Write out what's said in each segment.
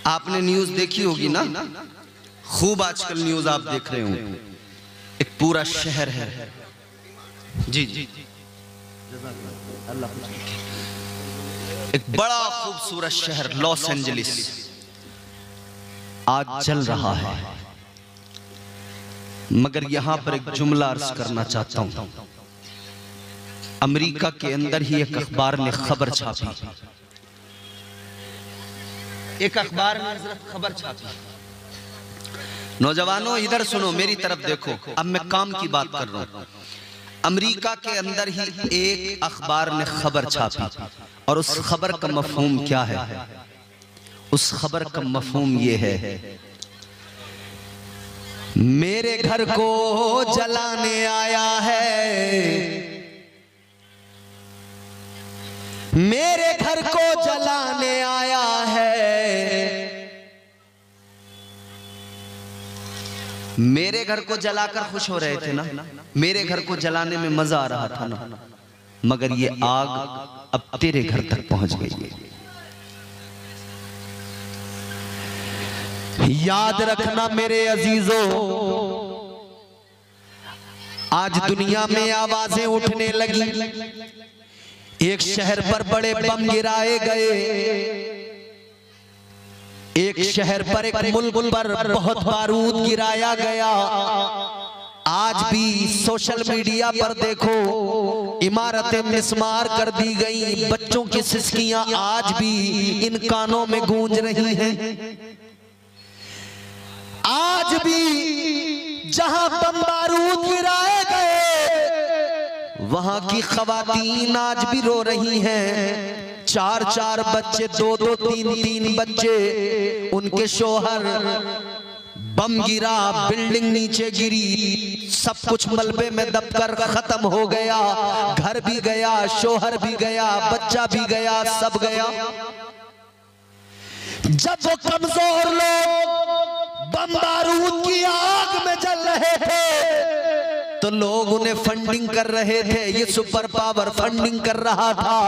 आपने न्यूज देखी होगी ना, खूब आजकल न्यूज आप देख रहे हो। एक पूरा शहर है, जी जी, एक बड़ा खूबसूरत शहर लॉस एंजलिस आज चल रहा है। मगर यहां पर एक जुमला अर्ज करना चाहता हूं। अमेरिका के अंदर ही एक अखबार ने खबर छापी, एक अखबार में खबर छापी। नौजवानों इधर सुनो, मेरी तरफ देखो, अब मैं काम की बात कर रहा हूं। अमेरिका के अंदर ही एक अखबार ने खबर छापी और उस खबर का मफहूम क्या है? उस खबर का मफहूम ये है, मेरे घर को जलाने आया है, मेरे घर को जलाने आया है। मेरे घर को जलाकर खुश हो रहे थे ना, मेरे घर को जलाने में मजा आ रहा था ना, मगर ये आग अब तेरे घर तक पहुंच गई है। याद रखना मेरे अजीजों, आज दुनिया में आवाजें उठने लगी। एक शहर पर बड़े बम गिराए गए, एक शहर पर, एक मुल्क पर बहुत बारूद गिराया गया। आज भी सोशल मीडिया पर देखो, इमारतें मिस्मार कर दी गई, बच्चों की सिसकियां आज भी इन कानों में गूंज रही हैं। आज भी जहां बम बारूद गिराए गए, वहां की खवातीन आज भी रो रही हैं। 4-4 बच्चे, 2-2, 3-3 बच्चे, उनके शोहर, बम गिरा, बिल्डिंग नीचे गिरी, सब कुछ मलबे में दबकर खत्म हो गया। घर भी गया, शोहर भी गया, बच्चा भी गया, सब गया। जब वो कमजोर लोग बम बारूद की आग में जल रहे थे तो लोग उन्हें फंडिंग कर रहे थे, ये सुपर पावर फंडिंग कर रहा था।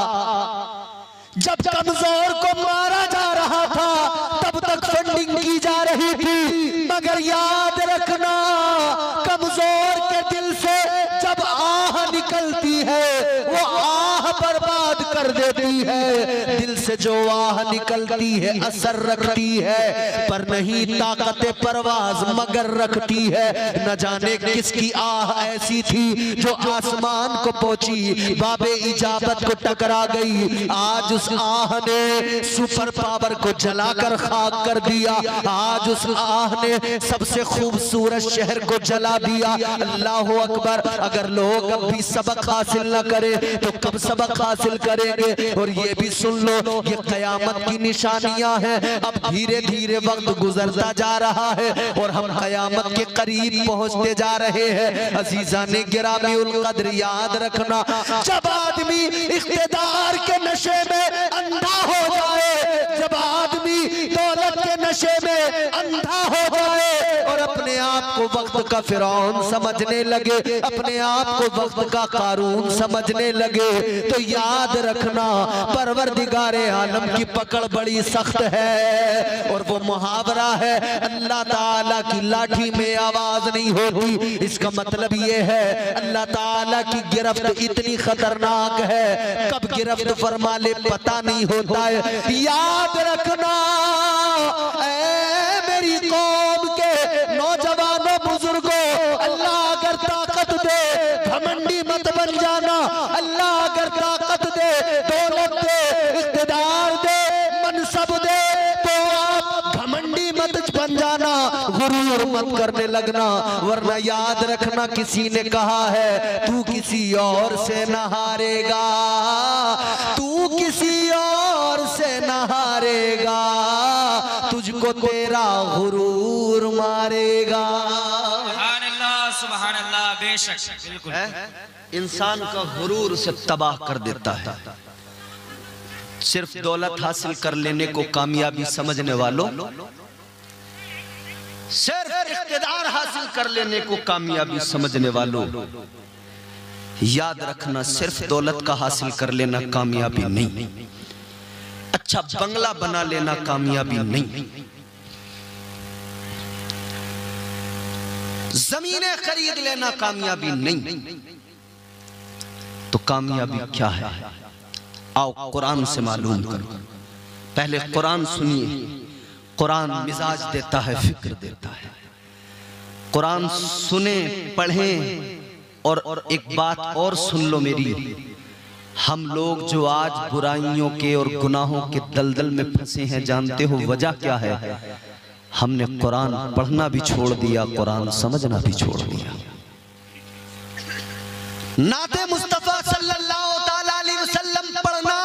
जब कमजोर को मारा जा रहा था तब तक फंडिंग की जा रही थी। मगर याद रखना, कमजोर के दिल से जब आह निकलती है वो आह बर्बाद कर देती है। दिल से जो आह निकलती है असर रखती है, पर नहीं ताकत परवाज मगर रखती है। न जाने किसकी आह ऐसी थी जो आसमान को पहुंची, बाबे इजाबत को टकरा गई। आज उस आह ने सुपर पावर को जलाकर खाक कर दिया। आज उस आह ने सबसे खूबसूरत शहर को जला दिया। अल्लाह अकबर। अगर लोग अब भी सबक हासिल न करें तो कब सबक हासिल करेंगे? और ये भी सुन लो, ये कयामत की निशानियां हैं। अब धीरे धीरे वक्त गुजरता जा रहा है और हम कयामत के करीब पहुंचते जा रहे हैं। अजीजा ने गिरामी उल कद्र, याद रखना, जब आदमी इख्तिदार के नशे में अंधा हो जाए, जब आदमी दौलत के नशे में अंधा हो जाए और अपने आप को वक्त का फिरौन समझने लगे, अपने आप को वक्त का कारून समझने लगे, तो याद रखना परवरदिगारे आलम की पकड़ बड़ी सख्त है। और वो मुहावरा है, अल्लाह ताला की लाठी में आवाज नहीं होती। इसका मतलब ये है अल्लाह ताला की गिरफ्त इतनी खतरनाक है, कब गिरफ्त फरमा ले पता नहीं होता है। याद रखना ऐ मेरी कौम के नौजवानों बुजुर्गों, अल्लाह अगर ताकत दे घमंडी मत बन जाना। अल्लाह अगर ताकत दे, दौलत दे, इख्तिदार दे, मनसब दे, तो आप घमंडी मत बन जाना, गुरूर मत करने लगना। वरना याद रखना, किसी ने कहा है तू किसी और से न हारेगा, तू किसी और से न हारेगा, तुझको तेरा गुरूर मारेगा। सुभान अल्लाह, सुभान अल्लाह। बेशक, बिल्कुल। इंसान का गुरूर उसे तबाह कर देता है। सिर्फ दौलत हासिल कर लेने को कामयाबी समझने वालों, सिर्फ इख्तिदार हासिल कर लेने को कामयाबी समझने वालों, याद रखना सिर्फ दौलत का हासिल कर लेना कामयाबी नहीं। अच्छा बंगला बना लेना कामयाबी नहीं, जमीनें खरीद लेना कामयाबी नहीं। तो कामयाबी क्या है? आओ कुरान से मालूम करो। पहले कुरान सुनिए। कुरान मिजाज देता है, फिक्र देता है। कुरान सुने, पढ़ें। और एक बात और सुन लो मेरी, हम लोग जो आज बुराइयों के और गुनाहों के दलदल में फंसे हैं, जानते हो वजह क्या है? हमने कुरान पढ़ना भी छोड़ दिया, कुरान समझना भी छोड़ दिया। नाते मुस्तफा सल्लल्लाहु ताला अलैहि वसल्लम पढ़ना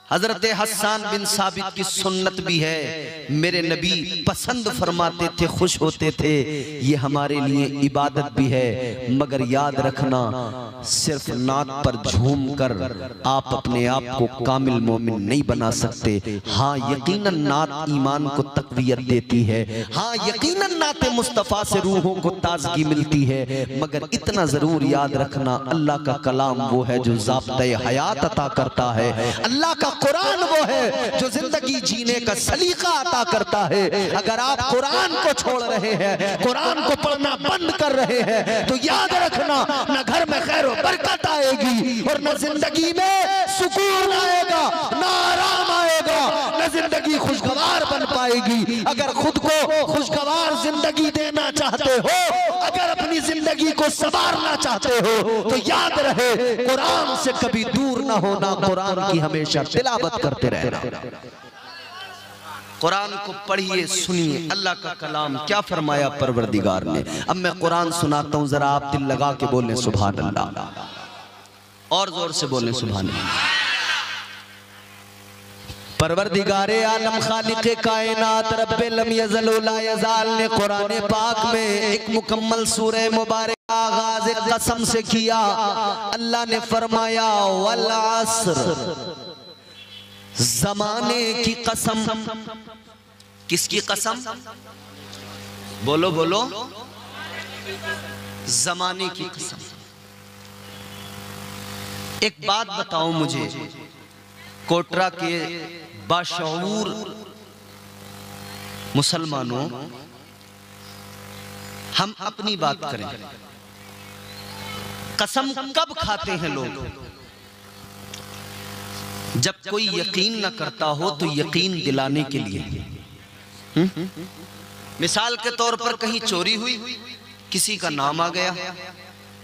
हजरत हसन बिन साबित की सुन्नत भी है। मेरे नबी पसंद फरमाते थे, खुश होते थे। ये हमारे लिए इबादत भी है। मगर याद रखना, सिर्फ नात पर झूम कर आप अपने आप को कामिल मोमिन नहीं बना सकते। हाँ यकीनन नात ईमान को तक़वियत देती है। हाँ यकीनन नाते मुस्तफ़ा से रूहों को ताज़गी मिलती है। मगर इतना जरूर याद रखना, अल्लाह का कलाम वो है जो ज़ाब्ते हयात अता करता है। अल्लाह का कुरान वो है जो जिंदगी जीने का सलीका अता करता है। अगर आप कुरान को छोड़ रहे हैं, कुरान को पढ़ना बंद कर रहे हैं, तो याद रखना, न घर में खैर और बरकत आएगी और न जिंदगी में सुकून आएगा, न आराम आएगा, न जिंदगी खुशगवार बन पाएगी। अगर खुद को खुशगवार जिंदगी देना चाहते हो, अगर अपनी जिंदगी को संवारना चाहते हो, तो याद रहे कुरान से कभी दूर ना होना, कुरान की हमेशा तिलावत करते रहना। कुरान को पढ़िए, सुनिए। अल्लाह का कलाम क्या फरमाया परवरदिगार ने। अब मैं कुरान सुनाता हूं, जरा आप दिल लगा के बोलें सुभान अल्लाह, और जोर से बोलें सुभान अल्लाह। परवरदिगारे आलम खालिक़े कायनात रब्बे लम यज़ल व ला यज़ाल ने कुरान पाक में एक मुकम्मल सूरह मुबारक आगाज़ कसम से किया। अल्लाह ने फरमाया वल अस्र, जमाने की कसम। किसकी कसम? बोलो बोलो। जमाने की कसम। एक बात बताओ मुझे, कोटरा के बाशऊर मुसलमानों, हम अपनी बात करें, कसम कब खाते हैं लोग? जब कोई यकीन न करता हो तो यकीन दिलाने के लिए। मिसाल के तौर पर कहीं चोरी हुई, किसी का नाम आ गया,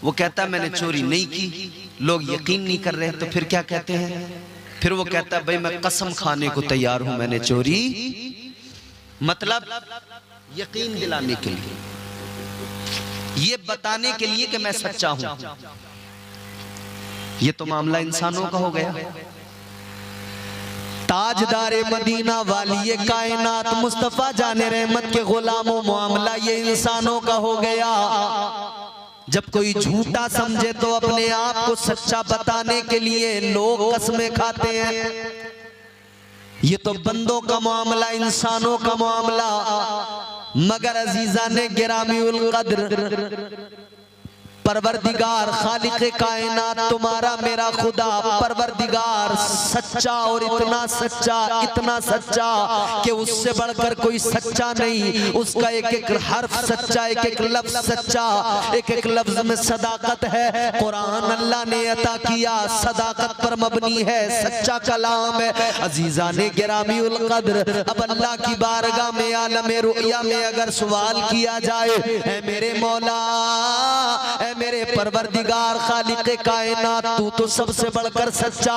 वो कहता है मैंने चोरी नहीं की, लोग यकीन नहीं कर रहे, तो फिर क्या कहते हैं? फिर वो कहता है भाई मैं कसम खाने को तैयार हूं मैंने चोरी। मतलब यकीन दिलाने के लिए, ये बताने के लिए कि मैं सच्चा हूं। ये तो मामला इंसानों का हो गया। ताजदारे मदीना वाली कायनात मुस्तफा जाने रहमत के गुलामों, मामला ये इंसानों का हो गया। जब कोई झूठा समझे तो अपने आप को सच्चा बताने के लिए लोग कसमें खाते हैं। ये तो बंदों का मामला, इंसानों का मामला। मगर अजीजा ने गिरामी उल कद्र परवरदिगार खालिक़े कायनात तुम्हारा मेरा खुदा परवरदिगार सच्चा, और इतना सच्चा कि उससे बढ़कर कोई सच्चा नहीं। उसका एक एक हर्फ सच्चा, एक एक लफ्ज सच्चा, एक एक लफ्ज में सदाकत है। कुरान अल्लाह ने अता किया, सदाकत पर मबनी है, सच्चा कलाम है। अजीजा ने गिरामी उल कद्र, अब अल्लाह की बारगाह में आलम रुया में अगर सवाल किया जाए, ऐ मेरे मौला, मेरे परवरदिगार खालिक़े कायनात, तू तो सबसे बढ़कर सच्चा,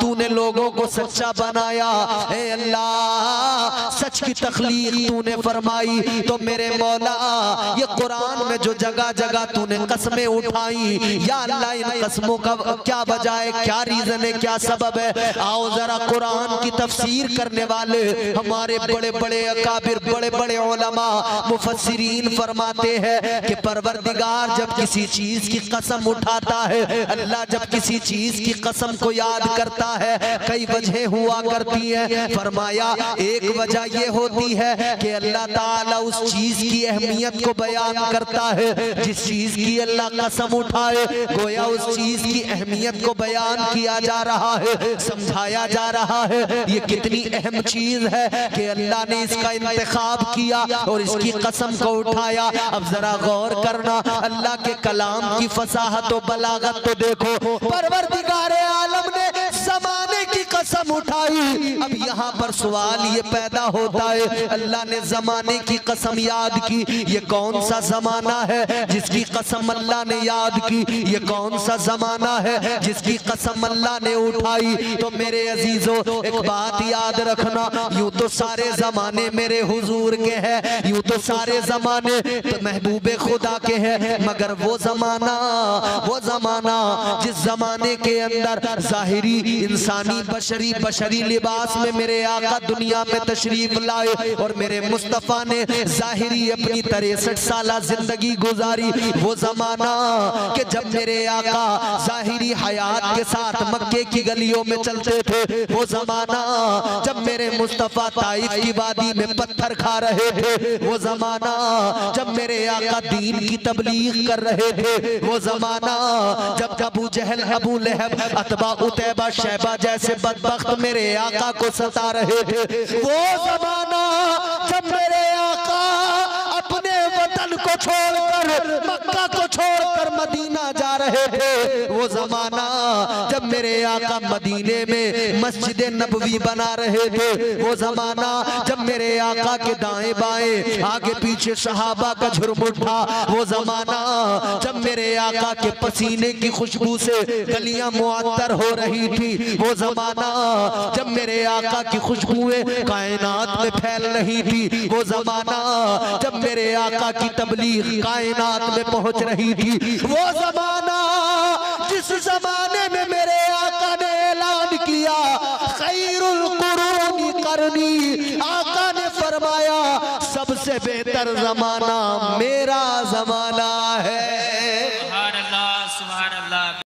तूने लोगों को सच्चा बनाया। ए अल्लाह, सच की तख्लीक तूने फरमाई, तो मेरे मौला ये कुरान में जो जगह जगह तूने कसमें उठाई, या अल्लाह इन कसमों का क्या वजह है, क्या रीजन है, क्या सबब है? आओ जरा कुरान की तफसीर करने वाले हमारे बड़े बड़े अकाबिर, बड़े बड़े उलमा मुफस्सिरीन फरमाते हैं कि परवरदिगार जब किसी चीज की कसम उठाता है, अल्लाह जब किसी चीज की कसम को याद करता है, कई वजह हुआ करती है। फरमाया एक वजह वजह ये होती है कि अल्लाह ताला उस चीज की अहमियत को बयान करता है जिस चीज की अल्लाह कसम उठाए, गोया उस चीज की अहमियत को बयान किया जा रहा है, समझाया जा रहा है। ये कितनी अहम चीज है कि अल्लाह ने इसका इंतखाब किया और इसकी कसम को उठाया। अब जरा गौर करना, अल्लाह के कलाम की फसाहत और बलागत तो देखो। परवरदिगारे आलम ने ज़माने की कसम उठाई। अब यहाँ पर सवाल ये पैदा होता है, अल्लाह ने ज़माने की कसम याद की, ये कौन सा ज़माना है जिसकी कसम अल्लाह ने याद की? ये कौन सा ज़माना है जिसकी कसम अल्लाह ने उठाई? तो मेरे अजीजों, एक बात याद रखना, यूं तो सारे ज़माने मेरे हुजूर के हैं, यूं तो सारे ज़माने तो महबूबे खुदा के हैं, मगर वो ज़माना जिस ज़माने के अंदर ज़ाहिरी इंसानी बशरी लिबास में मेरे आका दुनिया में तशरीफ लाए और मेरे मुस्तफ़ा ने ज़ाहिरी अपनी 63 साला जिंदगी गुजारी, वो ज़माना कि जब मेरे आका ज़ाहिरी हयात के साथ मक्के की गलियों में चलते थे, वो ज़माना जब मेरे मुस्तफ़ा ताइफ की वादी में पत्थर खा रहे थे, वो ज़माना जब मेरे आका दीन की तबलीग कर रहे थे, वो ज़माना जब अबू जहल, अबू लहब, अतबा, उतैबा, शैबा जैसे बदबख्त मेरे आका को सता रहे थे, वो ज़माना जब मेरे आका अपने वतन को छोड़कर, मक्का को छोड़कर मदीना जा रहे थे, वो ज़माना जब मेरे आका मदीने में मस्जिद नबवी बना रहे थे, वो ज़माना जब मेरे आका के दाएं बाएं आगे पीछे सहाबा का झुरमुट था, वो ज़माना जब मेरे आका के पसीने की खुशबू से गलियां मुअत्तर हो रही थी, वो ज़माना जब मेरे आका की खुशबुएं कायनात में फैल रही थी, वो ज़माना जब मेरे आका की तबलीग कायनात में पहुंच रही थी, वो ज़माना जिस ज़माने में मेरे आका ने ऐलान किया खैरुल कुरूनी करनी, आका ने फरमाया सबसे बेहतर ज़माना मेरा ज़माना